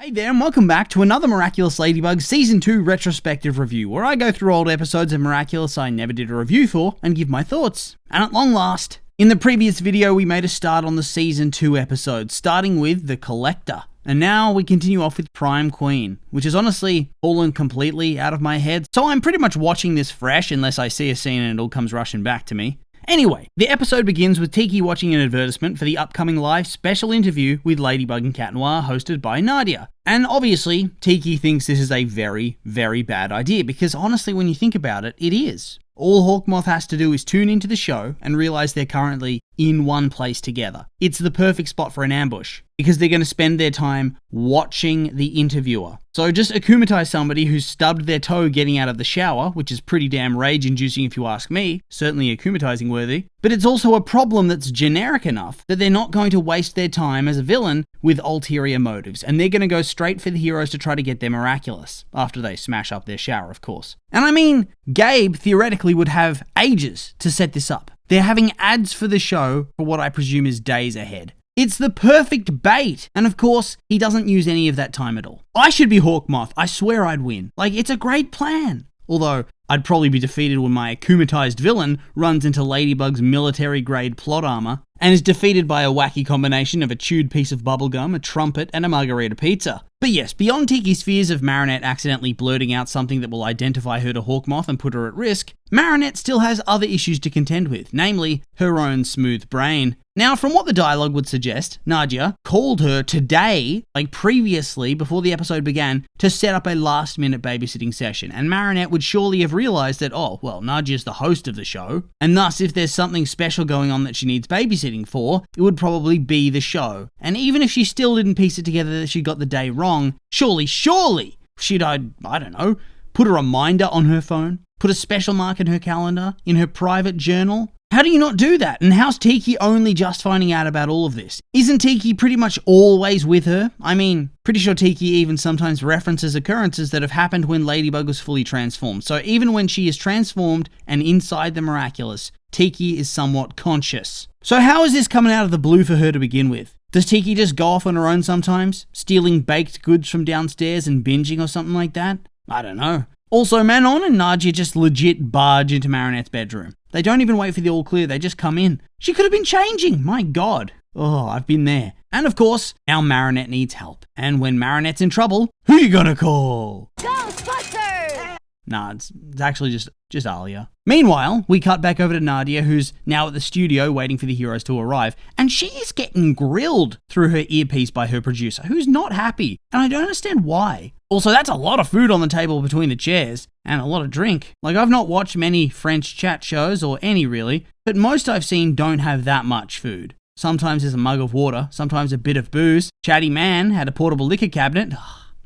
Hey there, and welcome back to another Miraculous Ladybug Season 2 Retrospective review, where I go through old episodes of Miraculous I never did a review for and give my thoughts. And at long last, in the previous video we made a start on the Season 2 episode, starting with The Collector. And now we continue off with Prime Queen, which has honestly fallen completely out of my head, so I'm pretty much watching this fresh unless I see a scene and it all comes rushing back to me. Anyway, the episode begins with Tiki watching an advertisement for the upcoming live special interview with Ladybug and Cat Noir hosted by Nadja. And obviously, Tiki thinks this is a very, very bad idea because honestly, when you think about it, it is. All Hawkmoth has to do is tune into the show and realize they're currently in one place together. It's the perfect spot for an ambush because they're going to spend their time watching the interviewer. So just akumatize somebody who's stubbed their toe getting out of the shower, which is pretty damn rage-inducing if you ask me, certainly akumatizing worthy, but it's also a problem that's generic enough that they're not going to waste their time as a villain with ulterior motives, and they're going to go straight for the heroes to try to get their Miraculous, after they smash up their shower, of course. And I mean, Gabe theoretically would have ages to set this up. They're having ads for the show for what I presume is days ahead. It's the perfect bait, and of course, he doesn't use any of that time at all. I should be Hawkmoth, I swear I'd win. Like, it's a great plan. Although, I'd probably be defeated when my akumatized villain runs into Ladybug's military-grade plot armor and is defeated by a wacky combination of a chewed piece of bubblegum, a trumpet, and a margarita pizza. But yes, beyond Tiki's fears of Marinette accidentally blurting out something that will identify her to Hawkmoth and put her at risk, Marinette still has other issues to contend with, namely her own smooth brain. Now, from what the dialogue would suggest, Nadja called her today, like previously, before the episode began, to set up a last-minute babysitting session, and Marinette would surely have realized that, oh, well, Nadja's the host of the show, and thus, if there's something special going on that she needs babysitting for, it would probably be the show. And even if she still didn't piece it together that she got the day wrong, surely, she'd, I don't know, put a reminder on her phone, put a special mark in her calendar, in her private journal. How do you not do that? And how's Tiki only just finding out about all of this? Isn't Tiki pretty much always with her? I mean, pretty sure Tiki even sometimes references occurrences that have happened when Ladybug was fully transformed. So even when she is transformed and inside the Miraculous, Tiki is somewhat conscious. So how is this coming out of the blue for her to begin with? Does Tiki just go off on her own sometimes? Stealing baked goods from downstairs and binging or something like that? I don't know. Also, Manon and Nadja just legit barge into Marinette's bedroom. They don't even wait for the all clear, they just come in. She could have been changing, my god. Oh, I've been there. And of course, our Marinette needs help. And when Marinette's in trouble, who you gonna call? Ghostbusters! Nah, it's actually just Alia. Meanwhile, we cut back over to Nadja, who's now at the studio waiting for the heroes to arrive, and she is getting grilled through her earpiece by her producer, who's not happy, and I don't understand why. Also, that's a lot of food on the table between the chairs, and a lot of drink. Like, I've not watched many French chat shows, or any really, but most I've seen don't have that much food. Sometimes there's a mug of water, sometimes a bit of booze. Chatty Man had a portable liquor cabinet.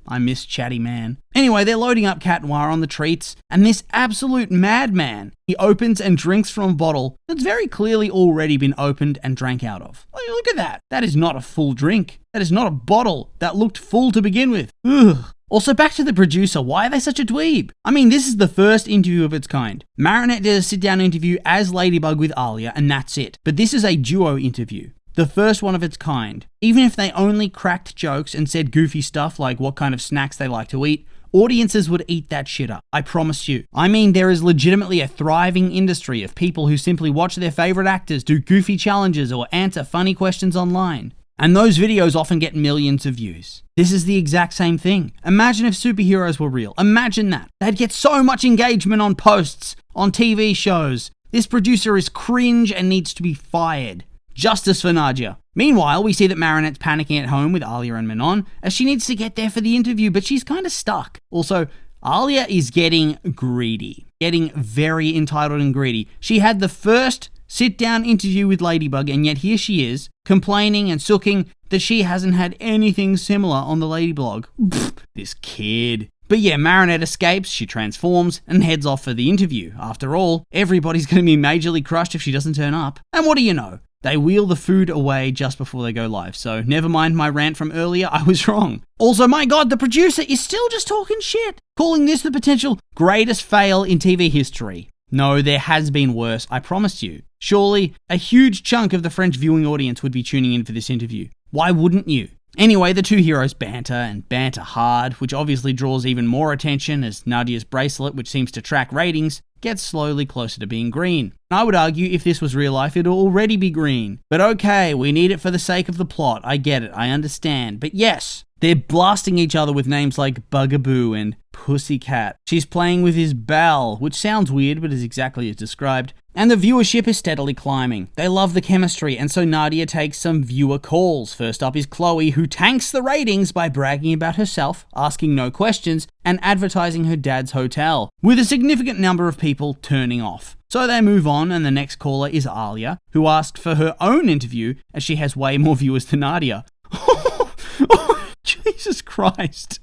I miss Chatty Man. Anyway, they're loading up Cat Noir on the treats, and this absolute madman, he opens and drinks from a bottle that's very clearly already been opened and drank out of. Like, look at that. That is not a full drink. That is not a bottle that looked full to begin with. Ugh. Also, back to the producer, why are they such a dweeb? I mean, this is the first interview of its kind. Marinette did a sit-down interview as Ladybug with Alia, and that's it. But this is a duo interview. The first one of its kind. Even if they only cracked jokes and said goofy stuff like what kind of snacks they like to eat, audiences would eat that shit up. I promise you. I mean, there is legitimately a thriving industry of people who simply watch their favorite actors do goofy challenges or answer funny questions online. And those videos often get millions of views. This is the exact same thing. Imagine if superheroes were real. Imagine that. They'd get so much engagement on posts, on TV shows. This producer is cringe and needs to be fired. Justice for Nadja. Meanwhile, we see that Marinette's panicking at home with Alia and Manon, as she needs to get there for the interview, but she's kind of stuck. Also, Alia is getting greedy. Getting very entitled and greedy. She had the first sit-down interview with Ladybug, and yet here she is, complaining and sooking that she hasn't had anything similar on the Ladyblog. Pfft, this kid. But yeah, Marinette escapes, she transforms, and heads off for the interview. After all, everybody's going to be majorly crushed if she doesn't turn up. And what do you know? They wheel the food away just before they go live, so never mind my rant from earlier, I was wrong. Also, my god, the producer is still just talking shit, calling this the potential greatest fail in TV history. No, there has been worse, I promise you. Surely, a huge chunk of the French viewing audience would be tuning in for this interview. Why wouldn't you? Anyway, the two heroes banter and banter hard, which obviously draws even more attention as Nadja's bracelet, which seems to track ratings, gets slowly closer to being green. I would argue if this was real life, it'd already be green. But okay, we need it for the sake of the plot. I get it, I understand. But yes, they're blasting each other with names like Bugaboo and Pussycat. She's playing with his bell, which sounds weird but is exactly as described. And the viewership is steadily climbing. They love the chemistry, and so Nadja takes some viewer calls. First up is Chloe, who tanks the ratings by bragging about herself, asking no questions, and advertising her dad's hotel, with a significant number of people turning off. So they move on, and the next caller is Alia, who asked for her own interview as she has way more viewers than Nadja. Oh, Jesus Christ.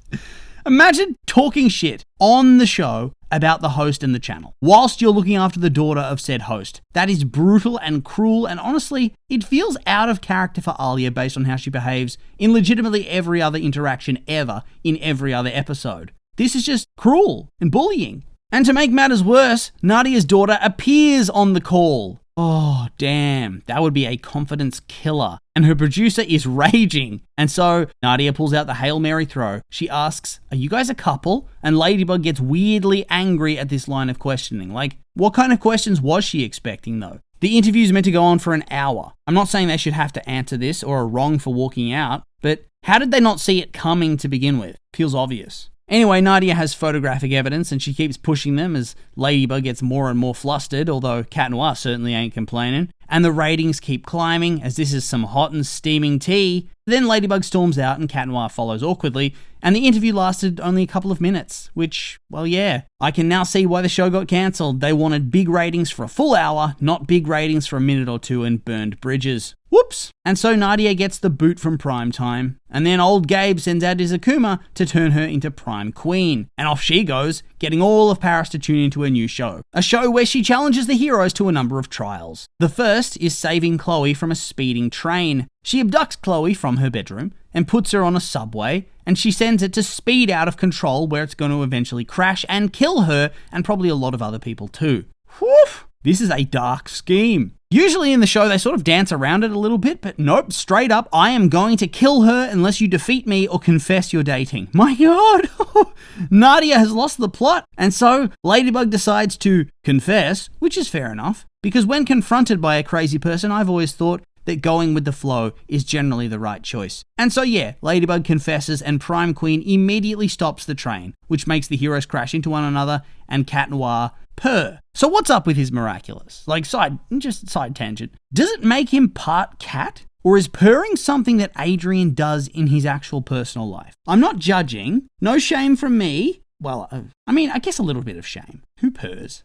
Imagine talking shit on the show about the host and the channel, whilst you're looking after the daughter of said host. That is brutal and cruel, and honestly, it feels out of character for Alia based on how she behaves in legitimately every other interaction ever in every other episode. This is just cruel and bullying. And to make matters worse, Nadja's daughter appears on the call. Oh, damn, that would be a confidence killer. And her producer is raging. And so Nadja pulls out the Hail Mary throw. She asks, "Are you guys a couple?" And Ladybug gets weirdly angry at this line of questioning. Like, what kind of questions was she expecting though? The interview's meant to go on for an hour. I'm not saying they should have to answer this or are wrong for walking out, but how did they not see it coming to begin with? Feels obvious. Anyway, Nadja has photographic evidence and she keeps pushing them as Ladybug gets more and more flustered, although Cat Noir certainly ain't complaining. And the ratings keep climbing as this is some hot and steaming tea. Then Ladybug storms out and Cat Noir follows awkwardly, and the interview lasted only a couple of minutes, which, well, yeah, I can now see why the show got cancelled. They wanted big ratings for a full hour, not big ratings for a minute or two and burned bridges. Whoops! And so Nadja gets the boot from Primetime, and then old Gabe sends out his Akuma to turn her into Prime Queen. And off she goes, getting all of Paris to tune into a new show. A show where she challenges the heroes to a number of trials. The first is saving Chloe from a speeding train. She abducts Chloe from her bedroom and puts her on a subway, and she sends it to speed out of control where it's going to eventually crash and kill her and probably a lot of other people too. Whew! This is a dark scheme. Usually in the show they sort of dance around it a little bit, but nope, straight up, I am going to kill her unless you defeat me or confess you're dating. My god! Nadja has lost the plot, and so Ladybug decides to confess, which is fair enough, because when confronted by a crazy person, I've always thought that going with the flow is generally the right choice. And so yeah, Ladybug confesses and Prime Queen immediately stops the train, which makes the heroes crash into one another and Cat Noir purr. So what's up with his Miraculous? Like side tangent. Does it make him part cat? Or is purring something that Adrian does in his actual personal life? I'm not judging. No shame from me. Well, I guess a little bit of shame. Who purrs?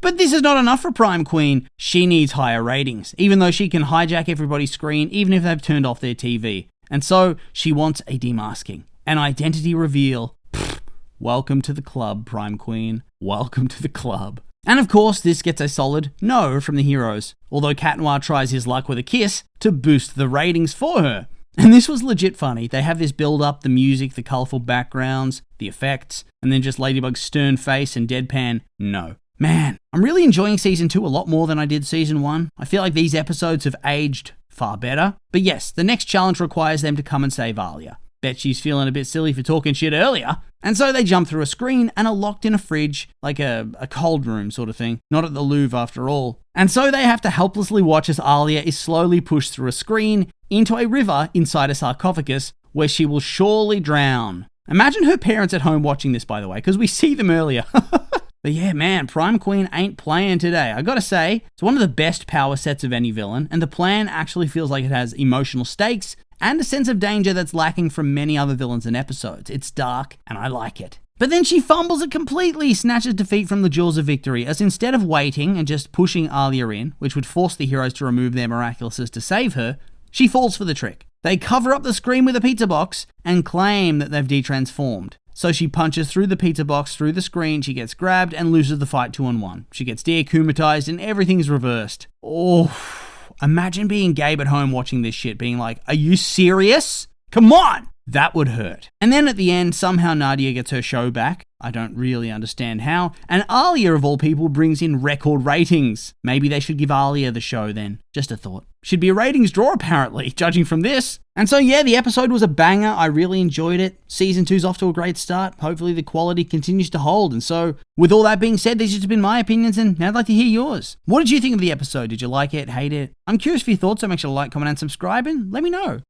But this is not enough for Prime Queen. She needs higher ratings, even though she can hijack everybody's screen, even if they've turned off their TV. And so she wants a demasking, an identity reveal. Pfft, welcome to the club, Prime Queen. Welcome to the club. And of course, this gets a solid no from the heroes, although Cat Noir tries his luck with a kiss to boost the ratings for her. And this was legit funny. They have this build up, the music, the colourful backgrounds, the effects, and then just Ladybug's stern face and deadpan no. Man, I'm really enjoying Season 2 a lot more than I did Season 1. I feel like these episodes have aged far better. But yes, the next challenge requires them to come and save Alia. Bet she's feeling a bit silly for talking shit earlier. And so they jump through a screen and are locked in a fridge, like a cold room sort of thing. Not at the Louvre after all. And so they have to helplessly watch as Alia is slowly pushed through a screen into a river inside a sarcophagus where she will surely drown. Imagine her parents at home watching this, by the way, because we see them earlier. But yeah, man, Prime Queen ain't playing today. I gotta say, it's one of the best power sets of any villain, and the plan actually feels like it has emotional stakes and a sense of danger that's lacking from many other villains and episodes. It's dark, and I like it. But then she fumbles it completely, snatches defeat from the jaws of victory, as instead of waiting and just pushing Alia in, which would force the heroes to remove their Miraculouses to save her, she falls for the trick. They cover up the screen with a pizza box and claim that they've detransformed. So she punches through the pizza box, through the screen, she gets grabbed and loses the fight 2-on-1. She gets akumatized and everything's reversed. Oh, imagine being Gabe at home watching this shit, being like, are you serious? Come on! That would hurt. And then at the end, somehow Nadja gets her show back. I don't really understand how. And Alia, of all people, brings in record ratings. Maybe they should give Alia the show then. Just a thought. Should be a ratings draw, apparently, judging from this. And so, yeah, the episode was a banger. I really enjoyed it. Season 2's off to a great start. Hopefully the quality continues to hold. And so, with all that being said, these have just been my opinions, and now I'd like to hear yours. What did you think of the episode? Did you like it, hate it? I'm curious for your thoughts, so make sure to like, comment, and subscribe, and let me know.